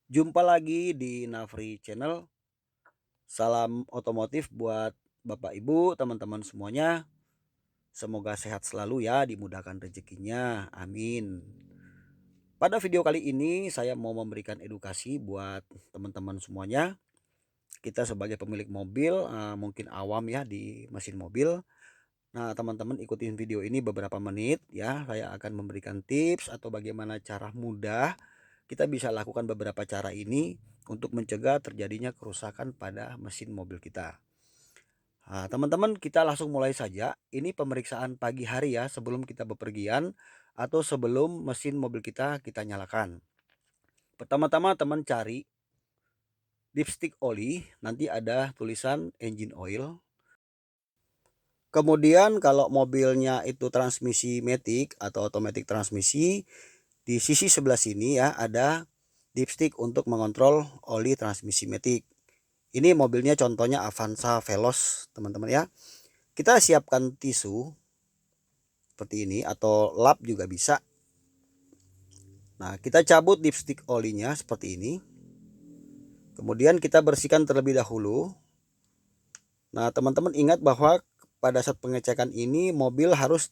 Jumpa lagi di Nafri Channel. Salam otomotif buat Bapak Ibu, teman-teman semuanya. Semoga sehat selalu ya, dimudahkan rezekinya. Amin. Pada video kali ini saya mau memberikan edukasi buat teman-teman semuanya. Kita sebagai pemilik mobil mungkin awam ya di mesin mobil. Nah, teman-teman ikutin video ini beberapa menit ya. Saya akan memberikan tips atau bagaimana cara mudah kita bisa lakukan beberapa cara ini untuk mencegah terjadinya kerusakan pada mesin mobil kita. Nah, teman-teman, kita langsung mulai saja. Ini pemeriksaan pagi hari ya, sebelum kita bepergian atau sebelum mesin mobil kita nyalakan. Pertama-tama teman cari dipstick oli, nanti ada tulisan engine oil. Kemudian kalau mobilnya itu transmisi matic atau automatic transmisi, di sisi sebelah sini ya ada dipstick untuk mengontrol oli transmisi matic. Ini mobilnya contohnya Avanza Veloz, teman-teman ya. Kita siapkan tisu seperti ini atau lap juga bisa. Nah, kita cabut dipstick olinya seperti ini. Kemudian kita bersihkan terlebih dahulu. Nah, teman-teman ingat bahwa pada saat pengecekan ini mobil harus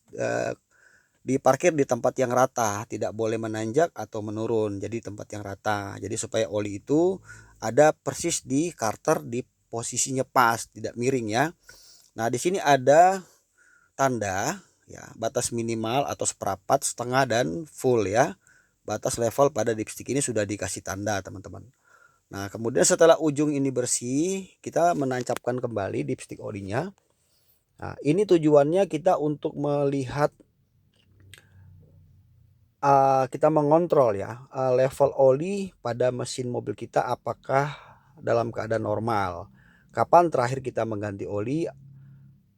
diparkir di tempat yang rata, tidak boleh menanjak atau menurun. Jadi tempat yang rata. Jadi supaya oli itu ada persis di karter di posisinya pas, tidak miring ya. Nah, di sini ada tanda ya, batas minimal atau seperempat, setengah dan full ya. Batas level pada dipstick ini sudah dikasih tanda, teman-teman. Nah, kemudian setelah ujung ini bersih, kita menancapkan kembali dipstick olinya. Nah, ini tujuannya kita untuk melihat kita mengontrol ya level oli pada mesin mobil kita apakah dalam keadaan normal. Kapan terakhir kita mengganti oli,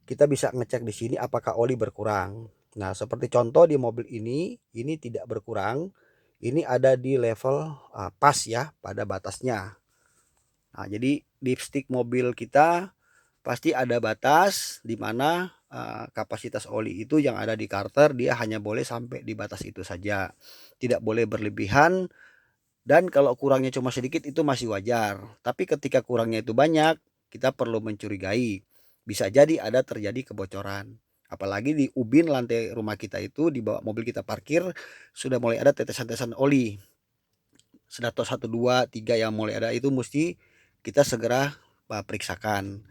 kita bisa ngecek di sini apakah oli berkurang. Nah, seperti contoh di mobil ini tidak berkurang. Ini ada di level pas ya pada batasnya. Nah, jadi dipstick mobil kita pasti ada batas di mana kapasitas oli itu yang ada di karter dia hanya boleh sampai di batas itu saja. Tidak boleh berlebihan, dan kalau kurangnya cuma sedikit itu masih wajar. Tapi ketika kurangnya itu banyak, kita perlu mencurigai. Bisa jadi ada terjadi kebocoran. Apalagi di ubin lantai rumah kita itu di bawah mobil kita parkir sudah mulai ada tetesan-tetesan oli. Sedato 1 2 3 yang mulai ada itu mesti kita segera periksakan.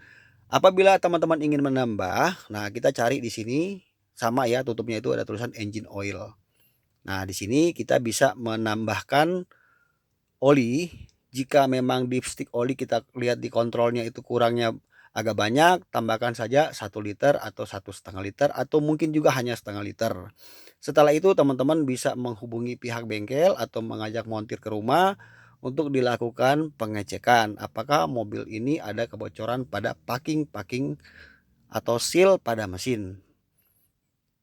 Apabila teman-teman ingin menambah, nah kita cari di sini sama ya, tutupnya itu ada tulisan engine oil. Nah, di sini kita bisa menambahkan oli. Jika memang dipstick oli kita lihat di kontrolnya itu kurangnya agak banyak, tambahkan saja 1 liter atau 1,5 liter atau mungkin juga hanya setengah liter. Setelah itu teman-teman bisa menghubungi pihak bengkel atau mengajak montir ke rumah untuk dilakukan pengecekan apakah mobil ini ada kebocoran pada packing atau seal pada mesin.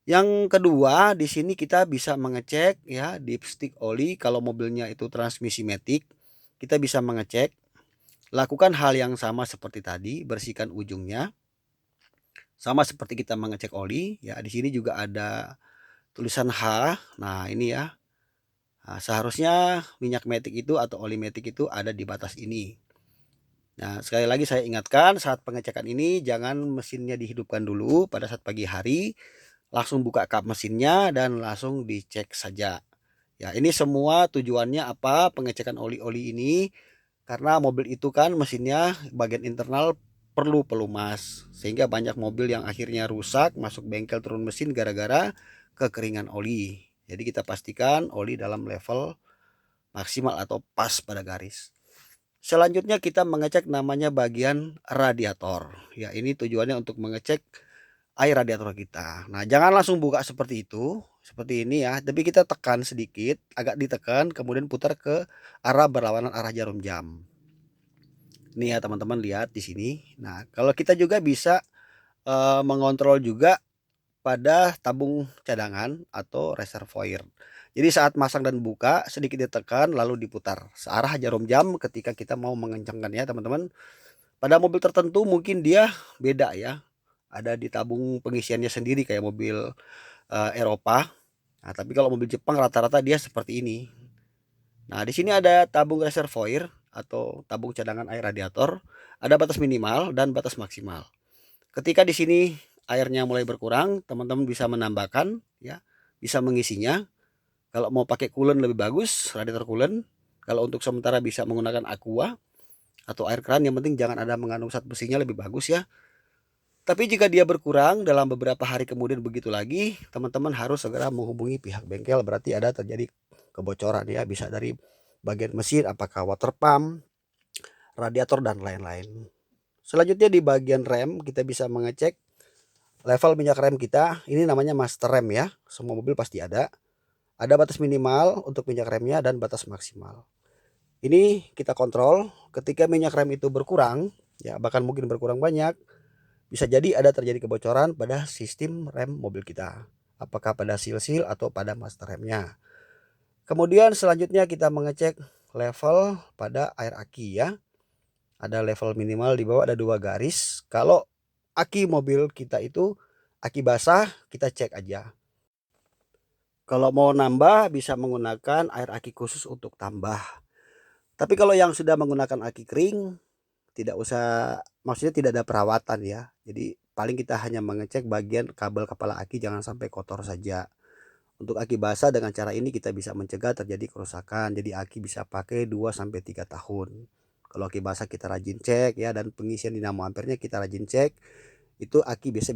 Yang kedua, di sini kita bisa mengecek ya dipstick oli kalau mobilnya itu transmisi matic, kita bisa mengecek. Lakukan hal yang sama seperti tadi, bersihkan ujungnya. Sama seperti kita mengecek oli, ya di sini juga ada tulisan H. Nah, ini ya. Nah, seharusnya minyak matic itu atau oli matic itu ada di batas ini. Nah, sekali lagi saya ingatkan saat pengecekan ini jangan mesinnya dihidupkan dulu pada saat pagi hari. Langsung buka kap mesinnya dan langsung dicek saja. Ya, ini semua tujuannya apa? Pengecekan oli-oli ini karena mobil itu kan mesinnya bagian internal perlu pelumas. Sehingga banyak mobil yang akhirnya rusak, masuk bengkel turun mesin gara-gara kekeringan oli. Jadi kita pastikan oli dalam level maksimal atau pas pada garis. Selanjutnya kita mengecek namanya bagian radiator. Ya, ini tujuannya untuk mengecek air radiator kita. Nah, jangan langsung buka seperti itu, seperti ini ya. Tapi kita tekan sedikit, agak ditekan, kemudian putar ke arah berlawanan arah jarum jam. Ini ya teman-teman lihat di sini. Nah, kalau kita juga bisa mengontrol juga pada tabung cadangan atau reservoir. Jadi saat masang dan buka sedikit ditekan lalu diputar searah jarum jam ketika kita mau mengencangkan ya teman-teman. Pada mobil tertentu mungkin dia beda ya. Ada di tabung pengisiannya sendiri kayak mobil Eropa. Nah, tapi kalau mobil Jepang rata-rata dia seperti ini. Nah, di sini ada tabung reservoir atau tabung cadangan air radiator, ada batas minimal dan batas maksimal. Ketika di sini airnya mulai berkurang, teman-teman bisa menambahkan ya, bisa mengisinya. Kalau mau pakai coolant lebih bagus, radiator coolant. Kalau untuk sementara bisa menggunakan aqua atau air keran, yang penting jangan ada mengandung zat besinya, lebih bagus ya. Tapi jika dia berkurang dalam beberapa hari kemudian begitu lagi, teman-teman harus segera menghubungi pihak bengkel, berarti ada terjadi kebocoran ya, bisa dari bagian mesin, apakah water pump, radiator dan lain-lain. Selanjutnya di bagian rem kita bisa mengecek level minyak rem kita. Ini namanya master rem ya. Semua mobil pasti ada. Ada batas minimal untuk minyak remnya dan batas maksimal. Ini kita kontrol ketika minyak rem itu berkurang, ya bahkan mungkin berkurang banyak, bisa jadi ada terjadi kebocoran pada sistem rem mobil kita. Apakah pada seal-seal atau pada master remnya. Kemudian selanjutnya kita mengecek level pada air aki ya. Ada level minimal, di bawah ada 2 garis. Kalau aki mobil kita itu aki basah, kita cek aja. Kalau mau nambah bisa menggunakan air aki khusus untuk tambah. Tapi kalau yang sudah menggunakan aki kering, tidak usah, maksudnya tidak ada perawatan ya. Jadi paling kita hanya mengecek bagian kabel kepala aki jangan sampai kotor saja. Untuk aki basah dengan cara ini kita bisa mencegah terjadi kerusakan. Jadi aki bisa pakai 2 sampai 3 tahun. Kalau aki basah kita rajin cek ya, dan pengisian dinamo ampernya kita rajin cek. Itu aki bisa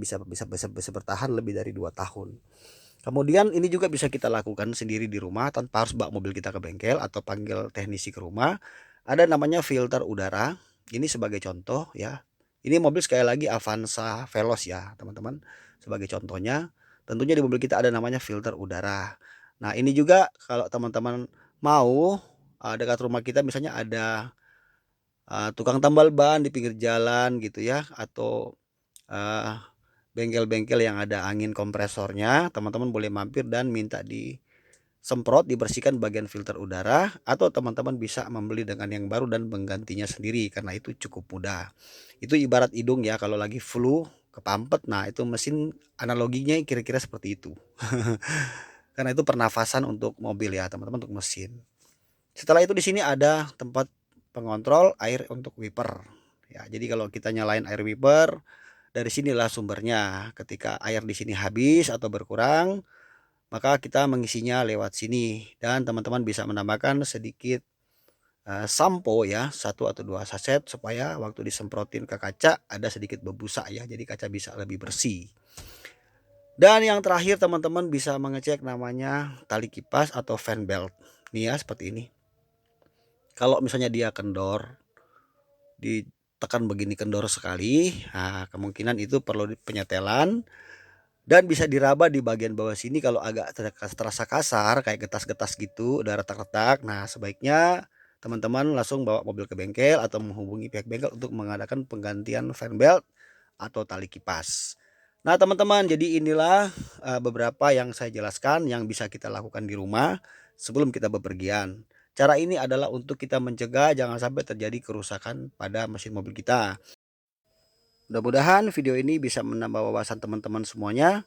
bertahan lebih dari 2 tahun. Kemudian ini juga bisa kita lakukan sendiri di rumah tanpa harus bawa mobil kita ke bengkel atau panggil teknisi ke rumah. Ada namanya filter udara. Ini sebagai contoh ya. Ini mobil sekali lagi Avanza Veloz ya, teman-teman. Sebagai contohnya, tentunya di mobil kita ada namanya filter udara. Nah, ini juga kalau teman-teman mau, dekat rumah kita misalnya ada tukang tambal ban di pinggir jalan gitu ya, atau bengkel-bengkel yang ada angin kompresornya, teman-teman boleh mampir dan minta disemprot, dibersihkan bagian filter udara, atau teman-teman bisa membeli dengan yang baru dan menggantinya sendiri karena itu cukup mudah. Itu ibarat hidung ya, kalau lagi flu, kepampet, nah itu mesin analoginya kira-kira seperti itu. Karena itu pernafasan untuk mobil ya, teman-teman, untuk mesin. Setelah itu di sini ada tempat pengontrol air untuk wiper. Ya, jadi kalau kita nyalain air wiper, dari sinilah sumbernya. Ketika air di sini habis atau berkurang, maka kita mengisinya lewat sini, dan teman-teman bisa menambahkan sedikit sampo ya, 1 atau 2 saset, supaya waktu disemprotin ke kaca ada sedikit bebusa ya, jadi kaca bisa lebih bersih. Dan yang terakhir teman-teman bisa mengecek namanya tali kipas atau fan belt. Nih ya, seperti ini. Kalau misalnya dia kendor, ditekan begini kendor sekali, nah kemungkinan itu perlu penyetelan. Dan bisa diraba di bagian bawah sini kalau agak terasa kasar kayak getas-getas gitu, udah retak-retak. Nah, sebaiknya teman-teman langsung bawa mobil ke bengkel atau menghubungi pihak bengkel untuk mengadakan penggantian fan belt atau tali kipas. Nah, teman-teman, jadi inilah beberapa yang saya jelaskan yang bisa kita lakukan di rumah sebelum kita bepergian. Cara ini adalah untuk kita mencegah jangan sampai terjadi kerusakan pada mesin mobil kita. Mudah-mudahan video ini bisa menambah wawasan teman-teman semuanya.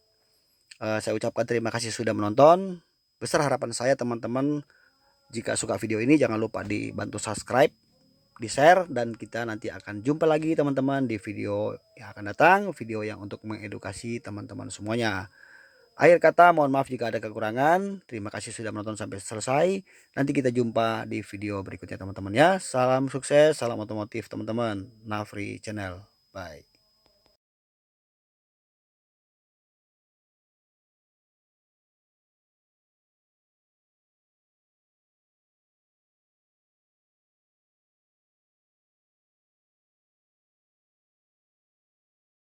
Saya ucapkan terima kasih sudah menonton. Besar harapan saya teman-teman, jika suka video ini jangan lupa dibantu subscribe, di share, dan kita nanti akan jumpa lagi teman-teman di video yang akan datang, video yang untuk mengedukasi teman-teman semuanya. Akhir kata, mohon maaf jika ada kekurangan. Terima kasih sudah menonton sampai selesai. Nanti kita jumpa di video berikutnya teman-teman ya. Salam sukses, salam otomotif teman-teman. Nafri Channel. Bye.